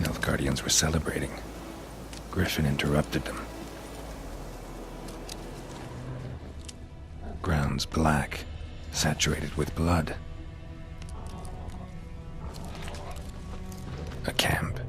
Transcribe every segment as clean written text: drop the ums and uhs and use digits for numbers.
Nilfgaardians were celebrating. Griffin interrupted them. Grounds black, saturated with blood. A camp.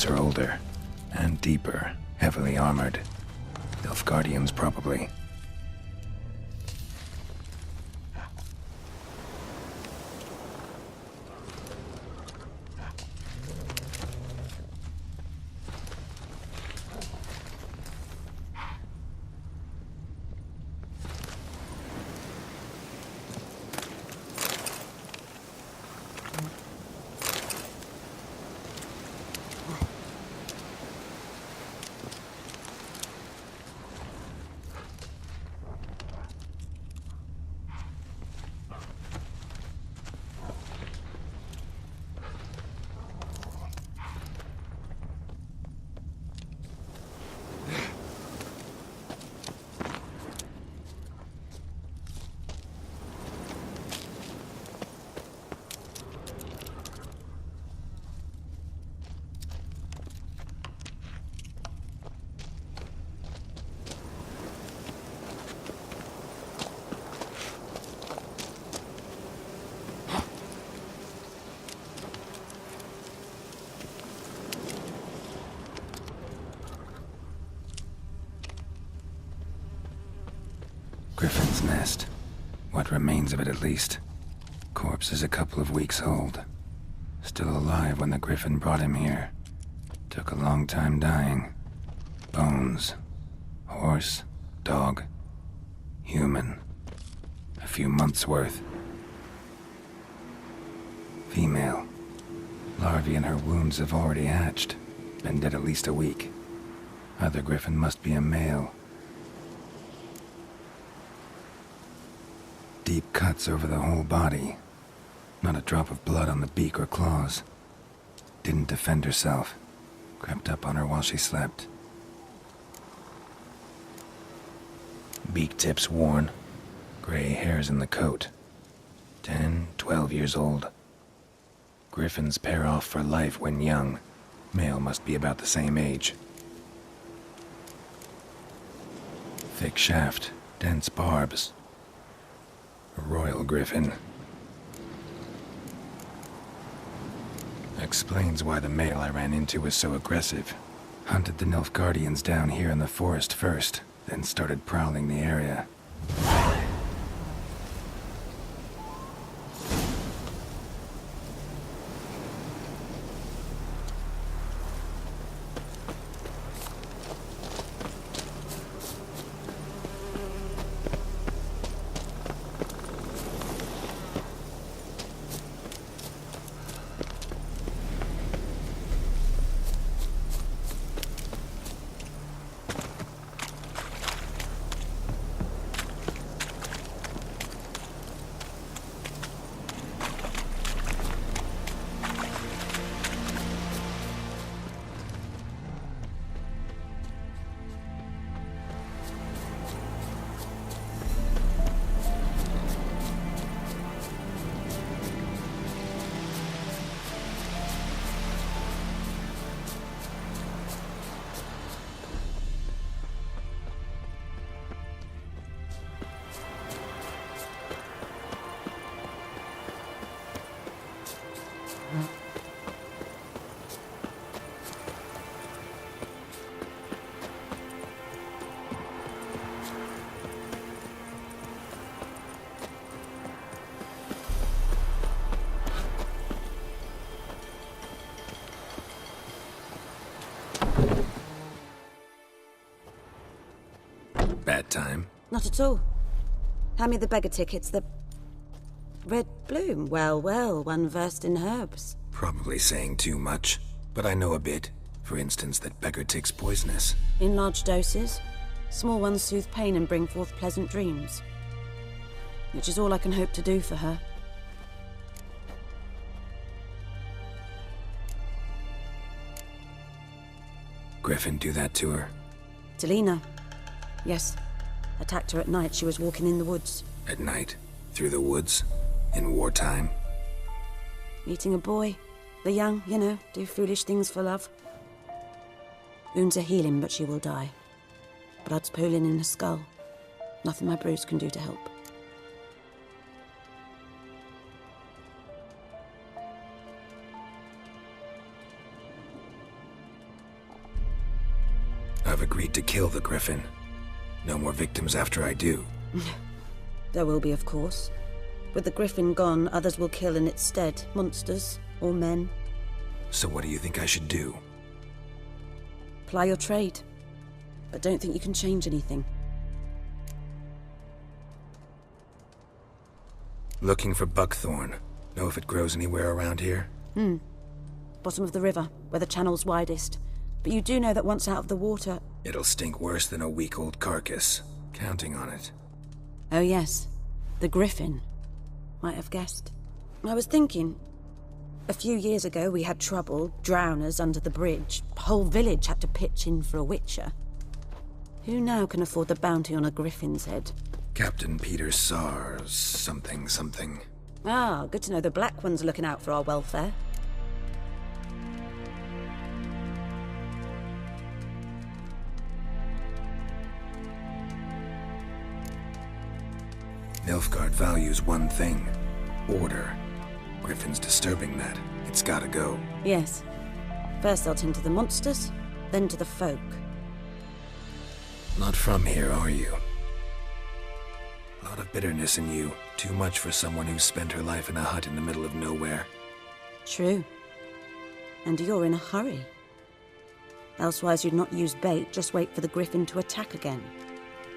Are older and deeper, heavily armored. Nilfgaardians, probably. Griffin's nest. What remains of it, at least. Corpse is a couple of weeks old. Still alive when the Griffin brought him here. Took a long time dying. Bones. Horse. Dog. Human. A few months' worth. Female. Larvae in her wounds have already hatched. Been dead at least a week. Other Griffin must be a male. Deep cuts over the whole body. Not a drop of blood on the beak or claws. Didn't defend herself. Crept up on her while she slept. Beak tips worn. Gray hairs in the coat. 10, 12 years old. Griffins pair off for life when young. Male must be about the same age. Thick shaft, dense barbs. A royal griffin. Explains why the male I ran into was so aggressive. Hunted the Nilfgaardians down here in the forest first, then started prowling the area. that time. Not at all. Hand me the beggar tickets, the... Red bloom. Well, well, one versed in herbs. Probably saying too much, but I know a bit. For instance, that beggar tick's poisonous. In large doses. Small ones soothe pain and bring forth pleasant dreams. Which is all I can hope to do for her. Griffin do that to her? Delina. Yes. Attacked her at night. She was walking in the woods. At night? Through the woods? In wartime? Meeting a boy. The young, you know, do foolish things for love. Wounds are healing, but she will die. Blood's pooling in her skull. Nothing my bruise can do to help. I've agreed to kill the Griffin. No more victims after I do. There will be, of course. With the Griffin gone, others will kill in its stead. Monsters, or men. So what do you think I should do? Ply your trade. But don't think you can change anything. Looking for buckthorn. Know if it grows anywhere around here? Bottom of the river, where the channel's widest. But you do know that once out of the water... It'll stink worse than a week-old carcass. Counting on it. Oh yes, the Griffin. Might have guessed. I was thinking... A few years ago we had trouble, drowners under the bridge. Whole village had to pitch in for a witcher. Who now can afford the bounty on a Griffin's head? Captain Peter Sars... something. Ah, good to know the Black One's looking out for our welfare. Nilfgaard values one thing. Order. Griffin's disturbing that. It's gotta go. Yes. First I'll tend to the monsters, then to the folk. Not from here, are you? A lot of bitterness in you. Too much for someone who's spent her life in a hut in the middle of nowhere. True. And you're in a hurry. Elsewise you'd not use bait, just wait for the Griffin to attack again.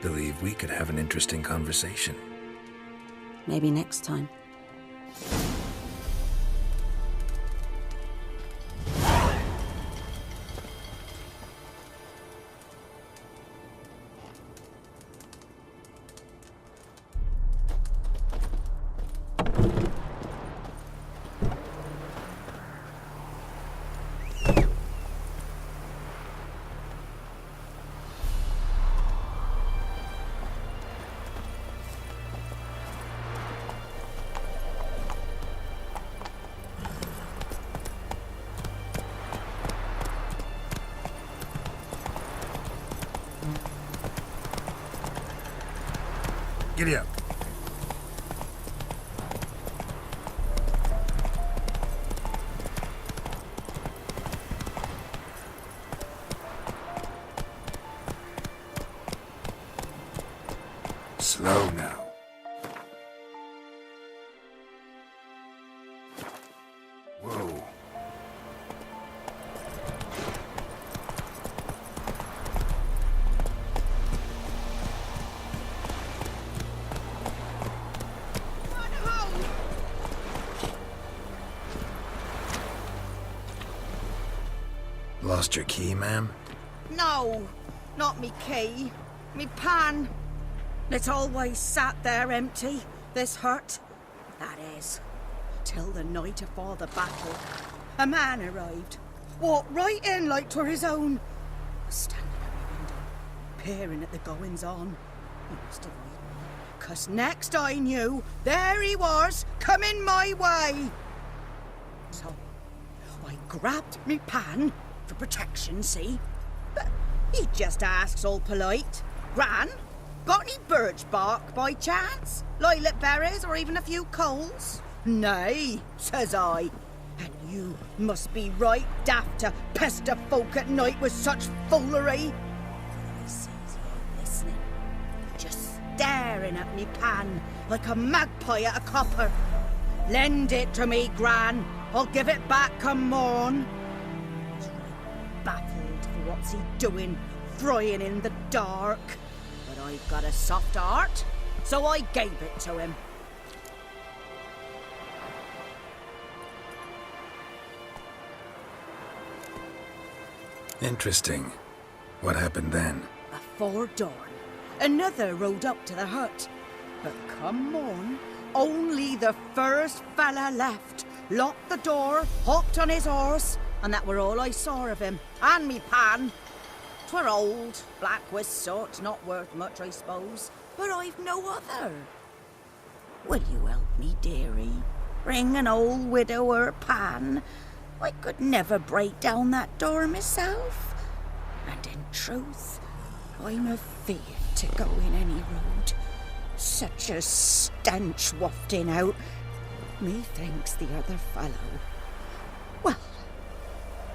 Believe we could have an interesting conversation. Maybe next time. Giddy up. Slow now. Whoa. Lost your key, ma'am? No, not me key. Me pan. It's always sat there empty, this hut. That is, till the night afore the battle. A man arrived, walked right in like 'twere his own. Was standing at my window, peering at the goings-on. He must have eaten, 'cause next I knew, there he was, coming my way. So, I grabbed me pan, for protection, see? But he just asks all polite, Gran, got any birch bark by chance? Lilac berries or even a few coals? Nay, says I. And you must be right daft to pester folk at night with such foolery. He sits here listening, just staring at me pan like a magpie at a copper. Lend it to me, Gran. I'll give it back come morn. He's right baffled for what's he doing, frying in the dark. But I've got a soft heart, so I gave it to him. Interesting. What happened then? Before dawn, another rode up to the hut. But come on, only the first fella left. Locked the door, hopped on his horse, and that were all I saw of him. And me pan. 'Twere old, black with soot, not worth much, I suppose. But I've no other. Will you help me, dearie? Ring an old widower pan. I could never break down that door myself. And in truth, I'm afeard to go in any road. Such a stench wafting out. Methinks the other fellow. Well,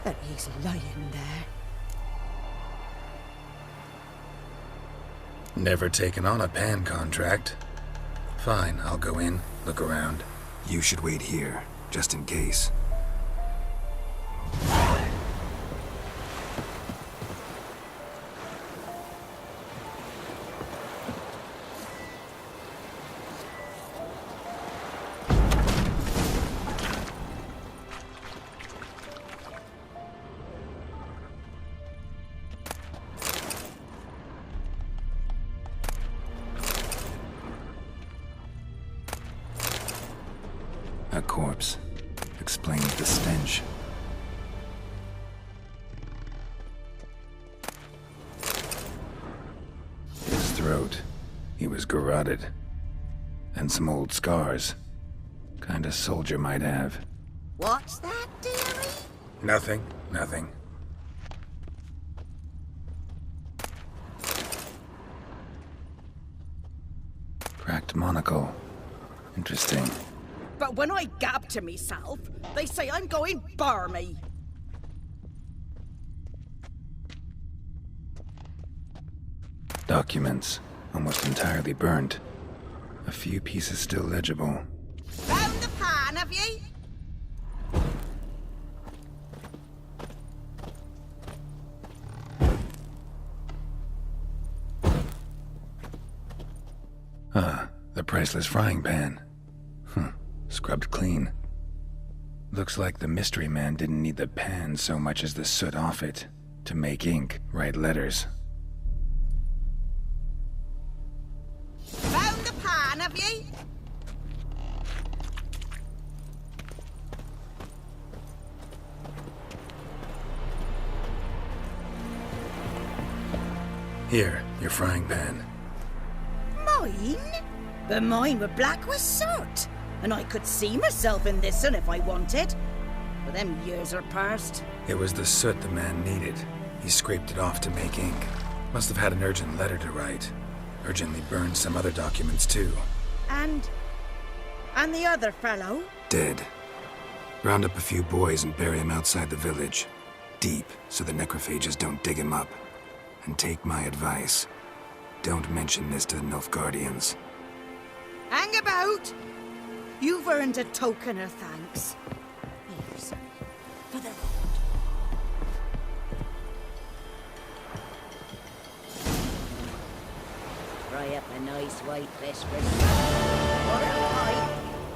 that he's lying there. Never taken on a pan contract. Fine, I'll go in, look around. You should wait here, just in case. A corpse. Explains the stench. His throat. He was garroted. And some old scars. Kind of soldier might have. What's that, dearie? Nothing. Cracked monocle. Interesting. But when I gab to myself, they say I'm going barmy. Documents. Almost entirely burnt. A few pieces still legible. Found the pan, have ye? Ah, the priceless frying pan. Scrubbed clean. Looks like the mystery man didn't need the pan so much as the soot off it to make ink, write letters. Found the pan, have ye? Here, your frying pan. Mine? But mine were black with soot. And I could see myself in this one if I wanted. But them years are past. It was the soot the man needed. He scraped it off to make ink. Must have had an urgent letter to write. Urgently burned some other documents too. And the other fellow? Dead. Round up a few boys and bury him outside the village. Deep, so the necrophages don't dig him up. And take my advice. Don't mention this to the Nilfgaardians. Hang about! You've earned a token of thanks. Here, son, for the road. Fry up a nice white fish for or a pipe.